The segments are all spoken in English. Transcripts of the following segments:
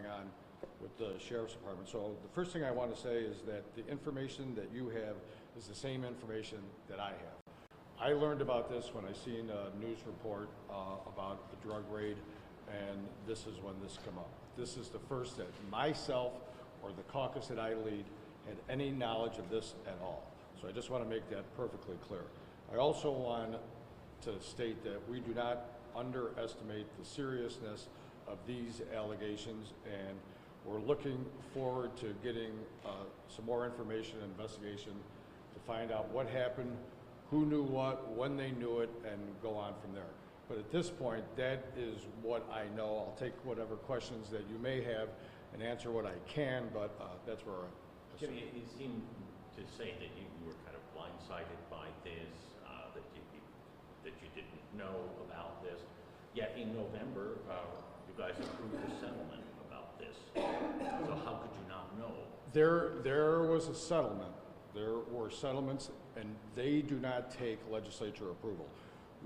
going on with the Sheriff's Department. So the first thing I want to say is that the information that you have is the same information that I have. I learned about this when I seen a news report about the drug raid, and this is when this come up. This is the first that myself or the caucus that I lead had any knowledge of this at all. So I just want to make that perfectly clear. I also want to state that we do not underestimate the seriousness of these allegations, and we're looking forward to getting some more information and investigation to find out what happened, who knew what, when they knew it, and go on from there. But at this point, that is what I know. I'll take whatever questions that you may have and answer what I can, but that's where I'm. Jimmy, you seem to say that you were kind of blindsided by this, that you didn't know about this. Yet in November, you guys approved a settlement about this. So how could you not know? There was a settlement. There were settlements, and they do not take legislature approval.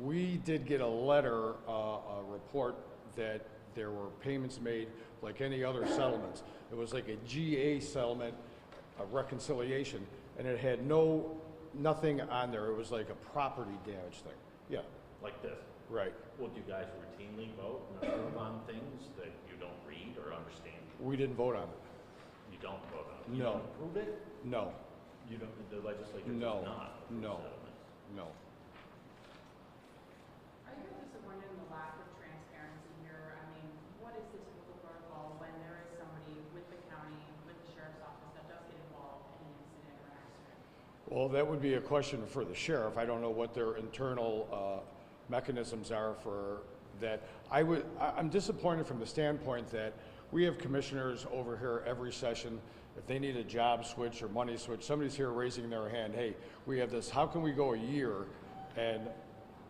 We did get a letter, a report that there were payments made like any other settlements. It was like a GA settlement, a reconciliation, and it had nothing on there. It was like a property damage thing. Yeah. Like this? Right. Well, do you guys routinely vote and approve on things that you don't read or understand? We didn't vote on it. You don't vote on it? You No. don't approve it? No. You don't, the legislature No. does not approve No. settlements? No. Are you disappointed in the lack of transparency here? I mean, what is the typical protocol when there is somebody with the county, with the sheriff's office that does get involved in an incident or accident? Well, that would be a question for the sheriff. I don't know what their internal mechanisms are for that. I'm disappointed from the standpoint that we have commissioners over here every session. If they need a job switch or money switch, somebody's here raising their hand, hey, we have this, how can we go a year and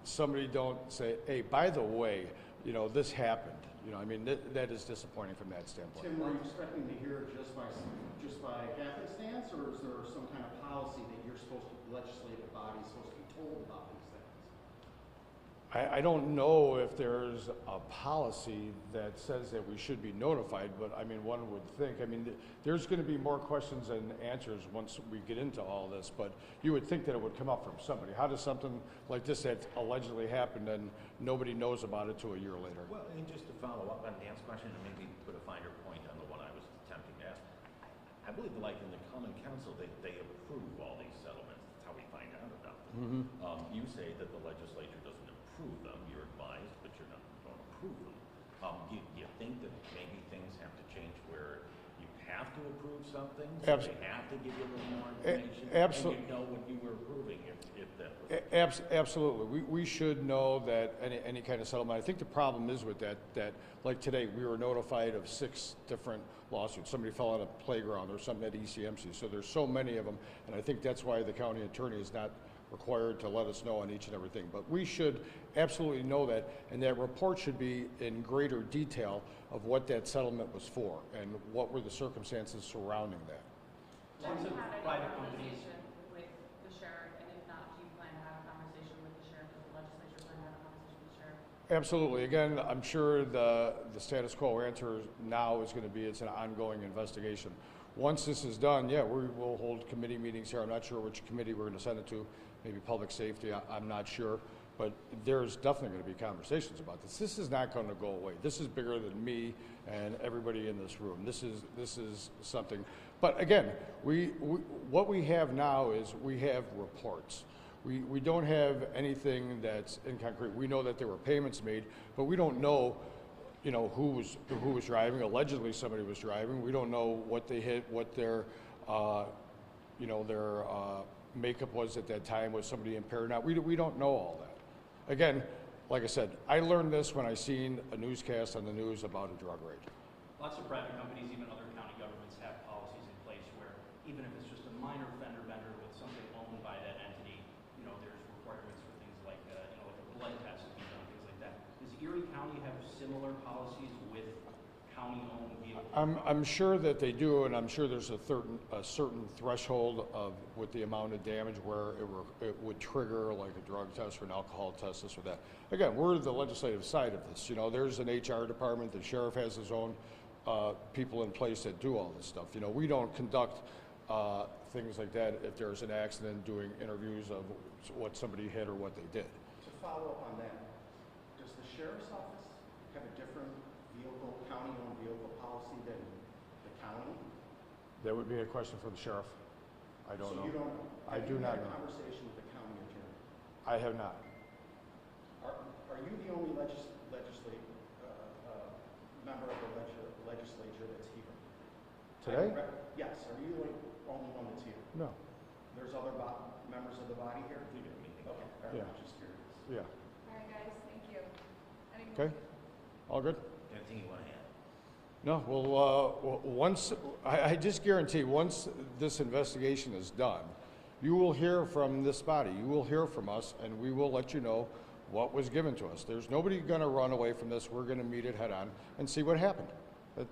somebody don't say, hey, by the way, you know, this happened. You know, I mean, that is disappointing from that standpoint. Tim, were you expecting to hear it just by happenstance, or is there some kind of policy that you're supposed to, the legislative body is supposed to be told about these things? I don't know if there's a policy that says that we should be notified, but I mean, one would think, I mean, there's going to be more questions and answers once we get into all this, but you would think that it would come up from somebody. How does something like this that allegedly happened and nobody knows about it till a year later? Well, and just to follow up on Dan's question and maybe put a finer point on the one I was attempting to ask, I believe like in the Common Council, they approve all these settlements. That's how we find out about them. You say that the legislature doesn't approve them. You're advised, but you don't approve them. Do you think that maybe things have to change where you have to approve something, so they have to give you a little more information, and you know what you were approving if that was... Absolutely. We should know that any kind of settlement. I think the problem is with that like today, we were notified of 6 different lawsuits. Somebody fell on a playground or something at ECMC. So there's so many of them, and I think that's why the county attorney is not required to let us know on each and everything. But we should absolutely know that, and that report should be in greater detail of what that settlement was for and what were the circumstances surrounding that. Have you had any conversation with the sheriff, and if not, do you plan to have a conversation with the sheriff? Does the legislature plan to have a conversation with the sheriff? Absolutely. Again, I'm sure the status quo answer now is going to be it's an ongoing investigation. Once this is done, yeah, we will hold committee meetings here. I'm not sure which committee we're going to send it to, maybe public safety, I'm not sure. But there's definitely going to be conversations about this. This is not going to go away. This is bigger than me and everybody in this room. This is something. But again, what we have now is we have reports. We don't have anything that's in concrete. We know that there were payments made, but we don't know, you know, who was driving. Allegedly, somebody was driving. We don't know what they hit, what their, you know, their makeup was at that time. Was somebody impaired or not? We don't know all that. Again, like I said, I learned this when I seen a newscast on the news about a drug raid. Lots of private companies, even other county governments, have policies in place where even if it's just a minor fender bender with something owned by that entity, you know, there's requirements for things like, you know, like a blood test to be done, things like that. Does Erie County have similar policies with county-owned vehicles? I'm sure that they do, and I'm sure there's a certain threshold of with the amount of damage where it would trigger like a drug test or an alcohol test, this or that. Again, we're the legislative side of this. You know, there's an HR department. The sheriff has his own people in place that do all this stuff. You know, we don't conduct things like that if there's an accident, doing interviews of what somebody hit or what they did. To follow up on that, does the sheriff's office have a different vehicle, county-owned vehicle policy than the county? That would be a question for the sheriff. I don't know. So you don't, I do not know. have you had a conversation with the county attorney? I have not. Are you the only member of the legislature that's here? Today? Yes, are you the only one that's here? No. There's other members of the body here? Leave it meeting. Okay, all right, Yeah. I'm just curious. Yeah. All right, guys, thank you. Any Okay. All good? Anything you want to add? No, well, once, I just guarantee, once this investigation is done, you will hear from this body, you will hear from us, and we will let you know what was given to us. There's nobody gonna run away from this. We're gonna meet it head on and see what happened.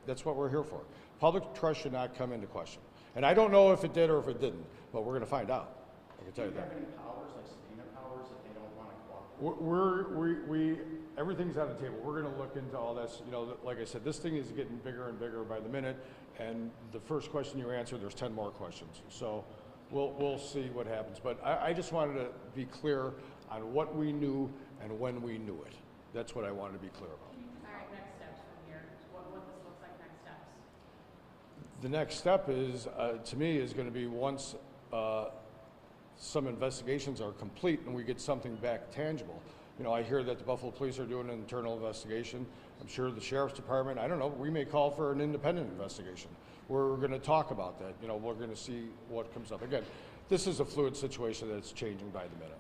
That's what we're here for. Public trust should not come into question. And I don't know if it did or if it didn't, but we're gonna find out. I can Do tell you you that. have any powers, like subpoena powers, if they don't want to cooperate? Everything's on the table. We're gonna look into all this. You know, like I said, this thing is getting bigger and bigger by the minute, and the first question you answer, there's 10 more questions. So we'll see what happens. But I just wanted to be clear on what we knew and when we knew it. That's what I wanted to be clear about. Can you just talk next steps from here, what this looks like next steps? The next step is, to me, is gonna be once some investigations are complete and we get something back tangible. You know, I hear that the Buffalo Police are doing an internal investigation. I'm sure the Sheriff's Department, I don't know, we may call for an independent investigation. We're gonna talk about that. You know, we're gonna see what comes up. Again, this is a fluid situation that's changing by the minute.